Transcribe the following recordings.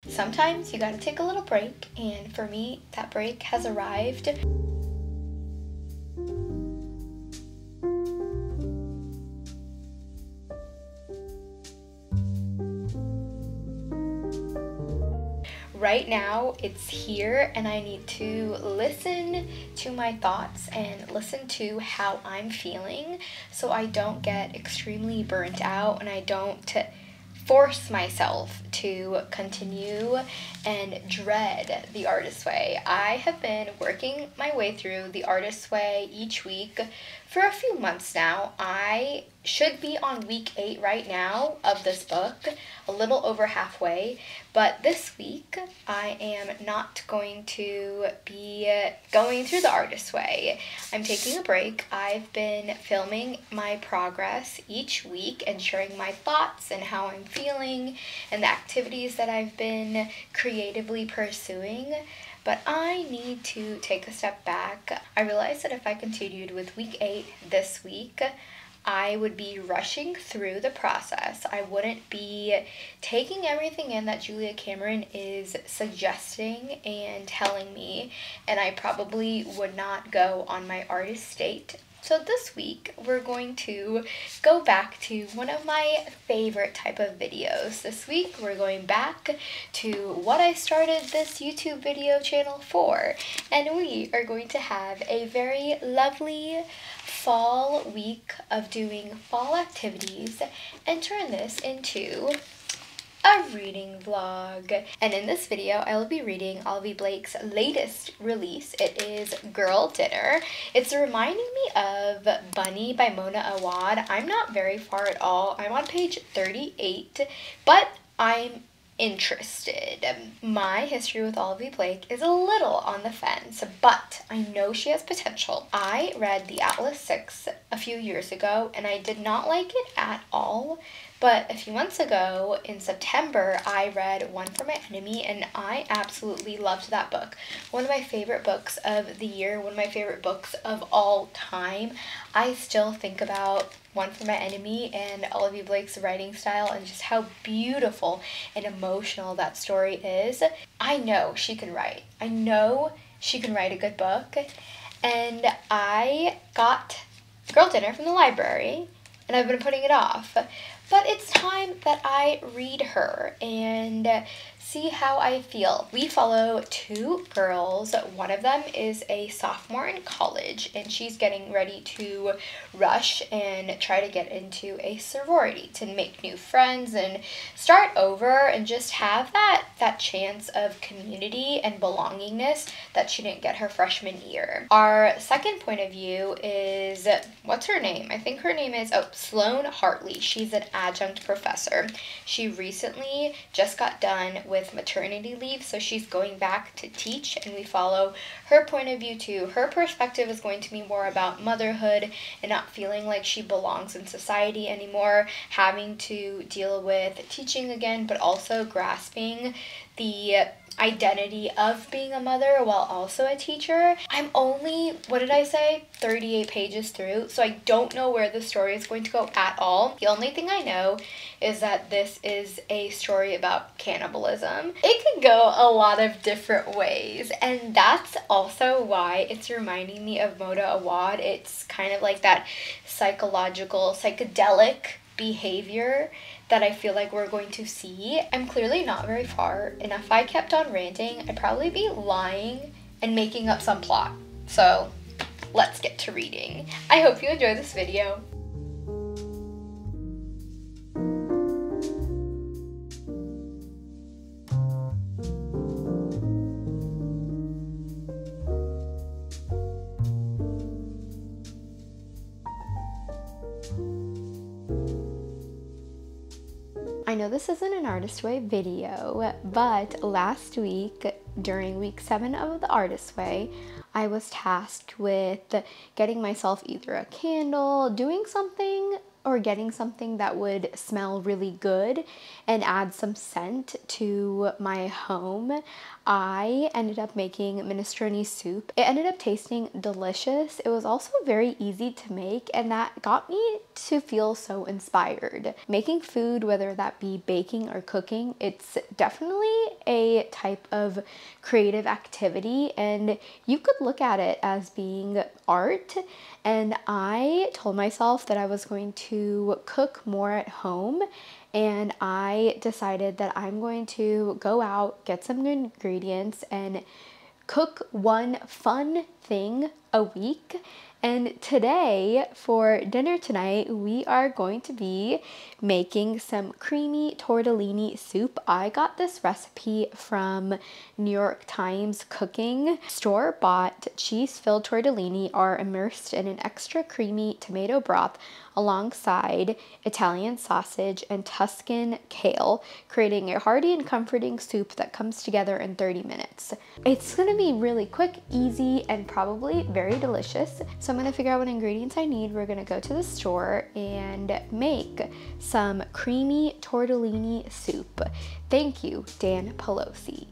Sometimes you gotta take a little break, and for me, that break has arrived. Right now, it's here, and I need to listen to my thoughts and listen to how I'm feeling so I don't get extremely burnt out and I don't force myself to continue and dread the artist's way. I have been working my way through the artist's way each week for a few months now. I should be on week 8 right now of this book, a little over halfway, but this week I am not going to be going through the artist's way. I'm taking a break. I've been filming my progress each week and sharing my thoughts and how I'm feeling and the activities that I've been creatively pursuing. But I need to take a step back. I realized that if I continued with week 8 this week, I would be rushing through the process. I wouldn't be taking everything in that Julia Cameron is suggesting and telling me, and I probably would not go on my artist date. So this week, we're going to go back to one of my favorite type of videos. This week, we're going back to what I started this YouTube video channel for. And we are going to have a very lovely fall week of doing fall activities and turn this into a reading vlog. And in this video, I will be reading Olivie Blake's latest release. It is Girl Dinner. It's reminding me of Bunny by Mona Awad. I'm not very far at all. I'm on page 38, but I'm interested. My history with Olivie Blake is a little on the fence, but I know she has potential. I read The Atlas 6 a few years ago, and I did not like it at all. But a few months ago, in September, I read One for My Enemy, and I absolutely loved that book. One of my favorite books of the year, one of my favorite books of all time. I still think about One for My Enemy and Olivie Blake's writing style and just how beautiful and emotional that story is. I know she can write. I know she can write a good book. And I got Girl Dinner from the library, and I've been putting it off. But it's time that I read her and see how I feel. We follow two girls. One of them is a sophomore in college, and she's getting ready to rush and try to get into a sorority to make new friends and start over and just have that chance of community and belongingness that she didn't get her freshman year. Our second point of view is, what's her name? I think her name is, Sloane Hartley. She's an adjunct professor. She recently just got done with maternity leave, so she's going back to teach, and we follow her point of view too. Her perspective is going to be more about motherhood and not feeling like she belongs in society anymore, having to deal with teaching again, but also grasping the identity of being a mother while also a teacher. I'm only, 38 pages through, so I don't know where the story is going to go at all. The only thing I know is that this is a story about cannibalism. It could go a lot of different ways, and that's also why it's reminding me of Mona Awad. It's kind of like that psychological, psychedelic behavior that I feel like we're going to see. I'm clearly not very far, and if I kept on ranting, I'd probably be lying and making up some plot. So let's get to reading. I hope you enjoy this video. I know this isn't an Artist Way video, but last week, during week 7 of the Artist Way, I was tasked with getting myself either a candle, doing something or getting something that would smell really good and add some scent to my home, I ended up making minestrone soup. It ended up tasting delicious. It was also very easy to make, and that got me to feel so inspired. Making food, whether that be baking or cooking, it's definitely a type of creative activity, and you could look at it as being art. And I told myself that I was going to cook more at home, and I decided that I'm going to go out, get some ingredients, and cook one fun thing a week. And today, for dinner tonight, we are going to be making some creamy tortellini soup. I got this recipe from New York Times Cooking. Store-bought cheese-filled tortellini are immersed in an extra creamy tomato broth alongside Italian sausage and Tuscan kale, creating a hearty and comforting soup that comes together in 30 minutes. It's gonna be really quick, easy, and probably very delicious. So I'm gonna figure out what ingredients I need. We're gonna go to the store and make some creamy tortellini soup. Thank you, Dan Pelosi.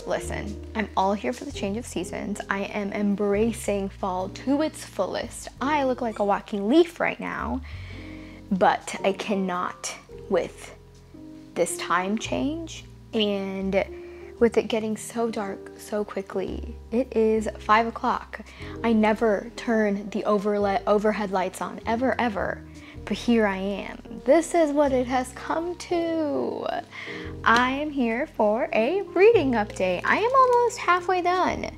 Listen, I'm all here for the change of seasons. I am embracing fall to its fullest. I look like a walking leaf right now, but I cannot with this time change and with it getting so dark so quickly. It is 5 o'clock. I never turn the overhead lights on, ever. But here I am. This is what it has come to. I am here for a reading update. I am almost halfway done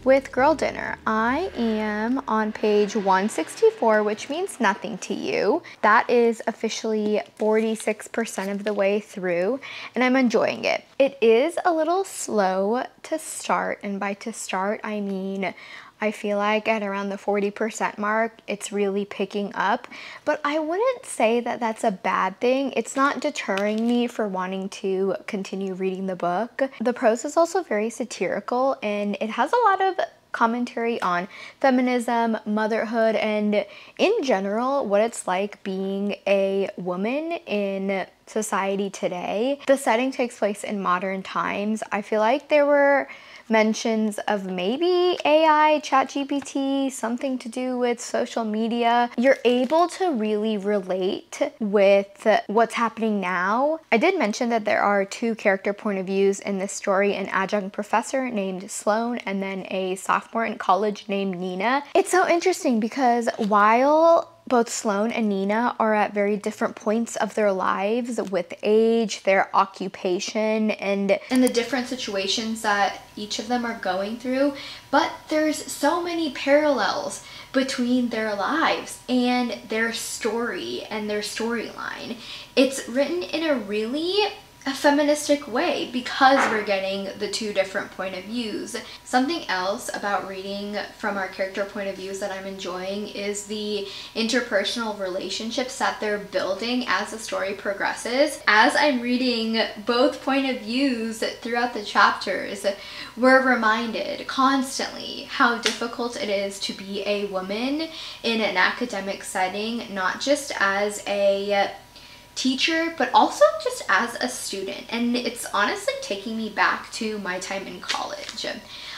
with Girl Dinner. I am on page 164, which means nothing to you. That is officially 46% of the way through, and I'm enjoying it. It is a little slow to start, and by to start, I mean I feel like at around the 40% mark, it's really picking up, but I wouldn't say that that's a bad thing. It's not deterring me for wanting to continue reading the book. The prose is also very satirical, and it has a lot of commentary on feminism, motherhood, and in general, what it's like being a woman in society today. The setting takes place in modern times. I feel like there were mentions of maybe AI, ChatGPT, something to do with social media. You're able to really relate with what's happening now. I did mention that there are two character point of views in this story, an adjunct professor named Sloane and then a sophomore in college named Nina. It's so interesting because while both Sloane and Nina are at very different points of their lives with age, their occupation, and the different situations that each of them are going through. But there's so many parallels between their lives and their story and their storyline. It's written in a really a feministic way because we're getting the two different point of views. Something else about reading from our character point of views that I'm enjoying is the interpersonal relationships that they're building as the story progresses. As I'm reading both point of views throughout the chapters, we're reminded constantly how difficult it is to be a woman in an academic setting, not just as a teacher, but also just as a student. And it's honestly taking me back to my time in college.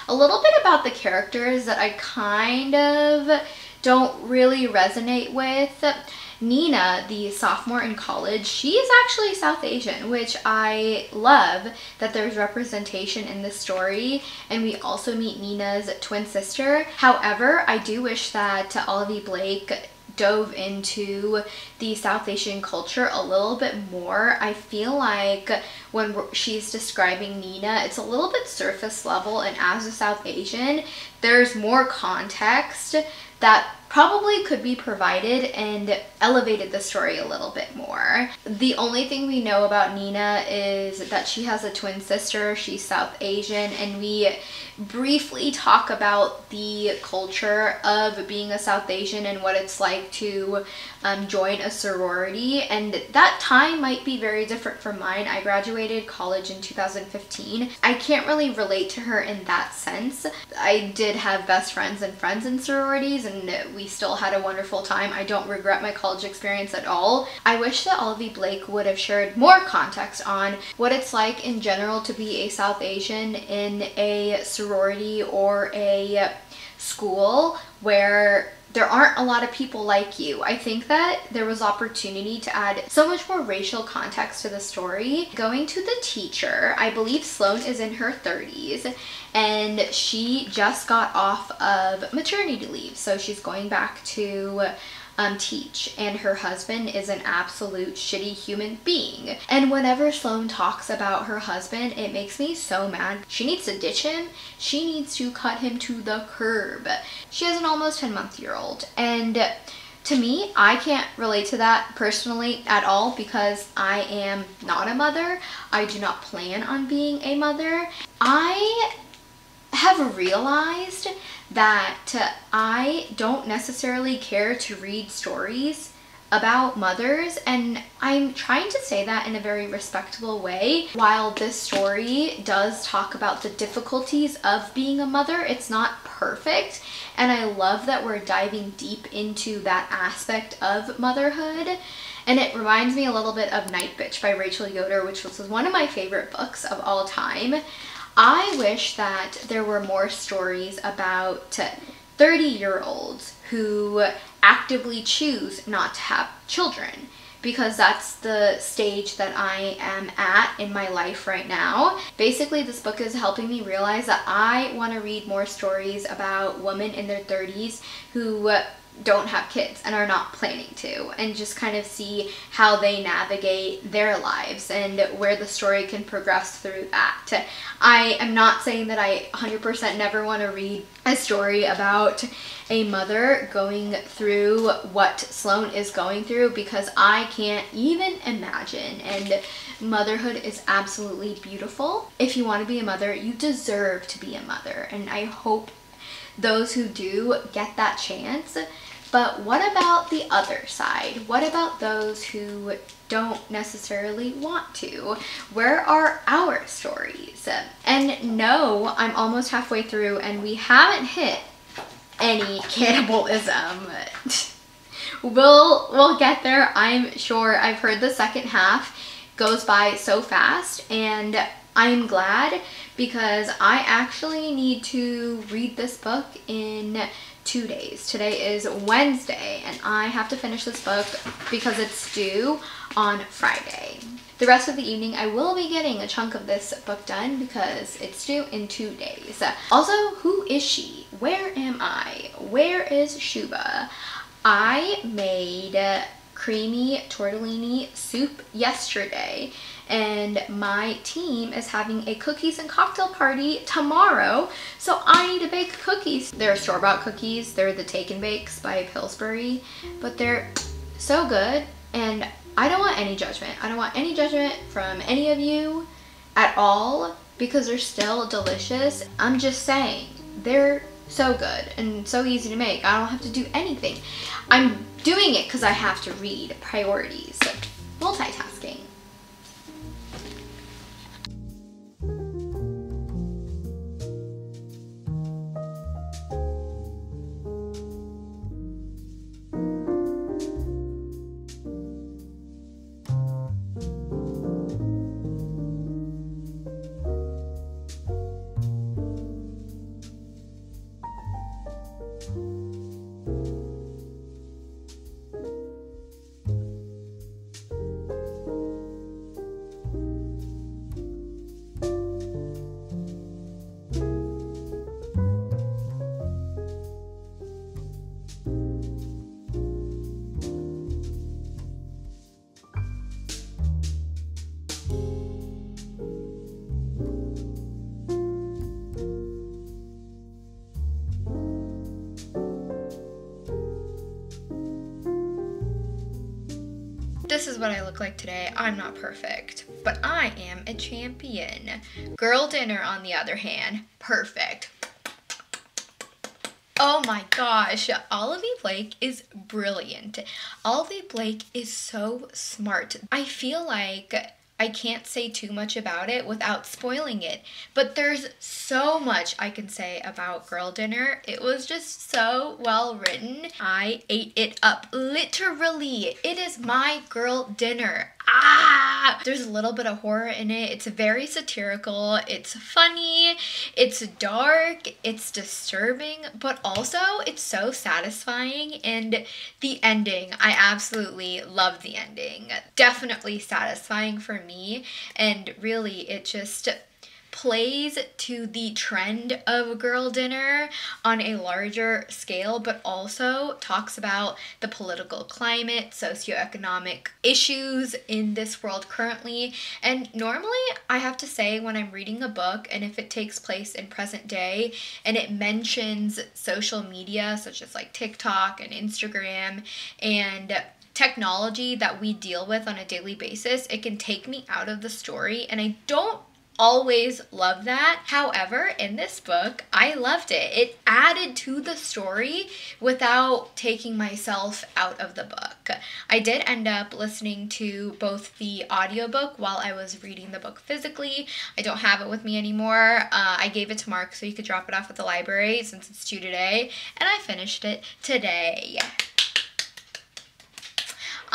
A little bit about the characters that I kind of don't really resonate with. Nina, the sophomore in college, she is actually South Asian, which I love that there's representation in this story. And we also meet Nina's twin sister. However, I do wish that Olivie Blake dove into the South Asian culture a little bit more. I feel like when she's describing Nina, it's a little bit surface level, and as a South Asian, there's more context that probably could be provided and elevated the story a little bit more. The only thing we know about Nina is that she has a twin sister, she's South Asian, and we briefly talk about the culture of being a South Asian and what it's like to join a sorority. And that time might be very different from mine. I graduated college in 2015. I can't really relate to her in that sense. I did have best friends and friends in sororities, and we still had a wonderful time. I don't regret my college experience at all. I wish that Olivie Blake would have shared more context on what it's like in general to be a South Asian in a sorority or a school where there aren't a lot of people like you. I think that there was opportunity to add so much more racial context to the story. Going to the teacher, I believe Sloane is in her 30s and she just got off of maternity leave. So she's going back to teach, and her husband is an absolute shitty human being. And whenever Sloane talks about her husband, it makes me so mad. She needs to ditch him. She needs to cut him to the curb. She has an almost 10-month-old, and to me, I can't relate to that personally at all because I am not a mother. I do not plan on being a mother. I have realized that I don't necessarily care to read stories about mothers, and I'm trying to say that in a very respectable way. While this story does talk about the difficulties of being a mother, it's not perfect, and I love that we're diving deep into that aspect of motherhood. And it reminds me a little bit of Night Bitch by Rachel Yoder, which was one of my favorite books of all time. I wish that there were more stories about 30-year-olds who actively choose not to have children, because that's the stage that I am at in my life right now. Basically, this book is helping me realize that I want to read more stories about women in their 30s who don't have kids and are not planning to, and just kind of see how they navigate their lives and where the story can progress through that. I am not saying that I 100% never want to read a story about a mother going through what Sloane is going through, because I can't even imagine, and motherhood is absolutely beautiful. If you want to be a mother, you deserve to be a mother, and I hope those who do get that chance. But what about the other side? What about those who don't necessarily want to? Where are our stories? And no, I'm almost halfway through and we haven't hit any cannibalism. We'll get there, I'm sure. I've heard the second half goes by so fast, and I'm glad because I actually need to read this book in 2 days. Today is Wednesday and I have to finish this book because it's due on Friday. The rest of the evening I will be getting a chunk of this book done because it's due in 2 days. Also, who is she? Where am I? Where is Shuba? I made creamy tortellini soup yesterday, and my team is having a cookies and cocktail party tomorrow, so I need to bake cookies. They're store-bought cookies. They're the Take and Bakes by Pillsbury, but they're so good, and I don't want any judgment. I don't want any judgment from any of you at all because they're still delicious. I'm just saying, they're so good and so easy to make. I don't have to do anything. I'm doing it because I have to read. Priorities. Multitasking. This is what I look like today. I'm not perfect, but I am a champion. Girl dinner, on the other hand, perfect. Oh my gosh, Olivie Blake is brilliant. Olivie Blake is so smart. I feel like I can't say too much about it without spoiling it, but there's so much I can say about Girl Dinner. It was just so well written. I ate it up, literally. It is my girl dinner. There's a little bit of horror in it. It's very satirical. It's funny. It's dark. It's disturbing, but also it's so satisfying. And the ending, I absolutely love the ending. Definitely satisfying for me. And really, it just plays to the trend of Girl Dinner on a larger scale, but also talks about the political climate, socioeconomic issues in this world currently. And normally, I have to say, when I'm reading a book and if it takes place in present day and it mentions social media such as like TikTok and Instagram and technology that we deal with on a daily basis, it can take me out of the story, and I don't always love that. However, in this book, I loved it. It added to the story without taking myself out of the book. I did end up listening to both the audiobook while I was reading the book physically. I don't have it with me anymore. I gave it to Mark so he could drop it off at the library since it's due today, and I finished it today.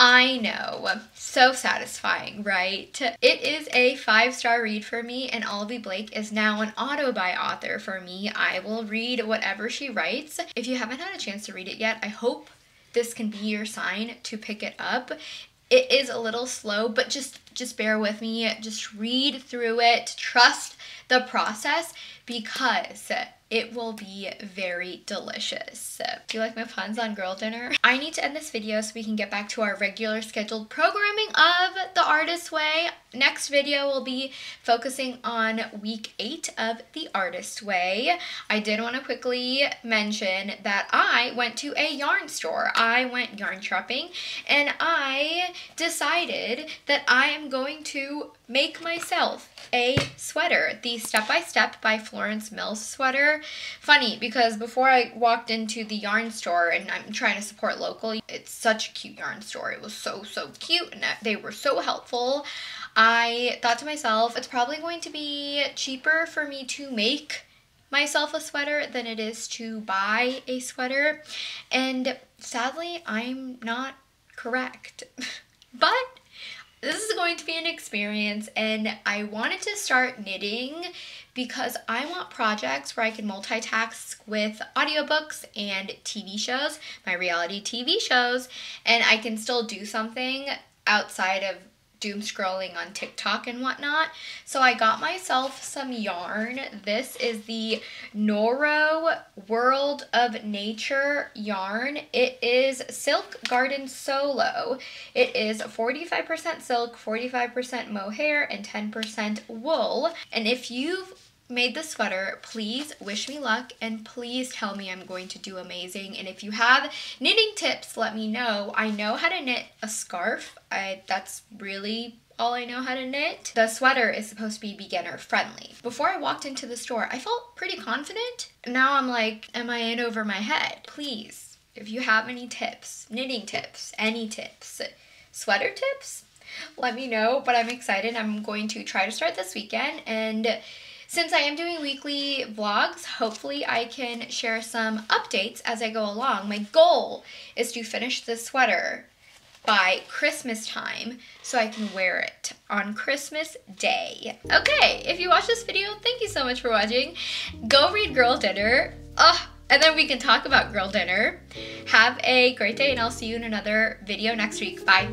I know. So satisfying, right? It is a 5-star read for me, and Olivie Blake is now an adobe author for me. I will read whatever she writes. If you haven't had a chance to read it yet, I hope this can be your sign to pick it up. It is a little slow, but just bear with me. Just read through it. Trust the process because it will be very delicious. Do you like my puns on Girl Dinner? I need to end this video so we can get back to our regular scheduled programming of The Artist's Way. Next video will be focusing on week 8 of The Artist's Way. I did want to quickly mention that I went to a yarn store. I went yarn shopping and I decided that I am going to make myself a sweater. The Step by Step by Florence Miller sweater. Funny because before I walked into the yarn store, and I'm trying to support local, it's such a cute yarn store. It was so cute and they were so helpful. I thought to myself, it's probably going to be cheaper for me to make myself a sweater than it is to buy a sweater, and sadly I'm not correct. But this is going to be an experience, and I wanted to start knitting because I want projects where I can multitask with audiobooks and TV shows, my reality TV shows, and I can still do something outside of doom scrolling on TikTok and whatnot. So I got myself some yarn. This is the Noro World of Nature yarn. It is Silk Garden Solo. It is 45% silk, 45% mohair, and 10% wool. And if you've made the sweater. Please wish me luck and please tell me I'm going to do amazing. And if you have knitting tips, let me know. I know how to knit a scarf. That's really all I know how to knit. The sweater is supposed to be beginner friendly. Before I walked into the store, I felt pretty confident. Now I'm like, am I in over my head? Please, if you have any tips, knitting tips, any tips, sweater tips, let me know. But I'm excited. I'm going to try to start this weekend, and since I am doing weekly vlogs, hopefully I can share some updates as I go along. My goal is to finish this sweater by Christmas time so I can wear it on Christmas Day. Okay, if you watched this video, thank you so much for watching. Go read Girl Dinner. And then we can talk about Girl Dinner. Have a great day, and I'll see you in another video next week. Bye.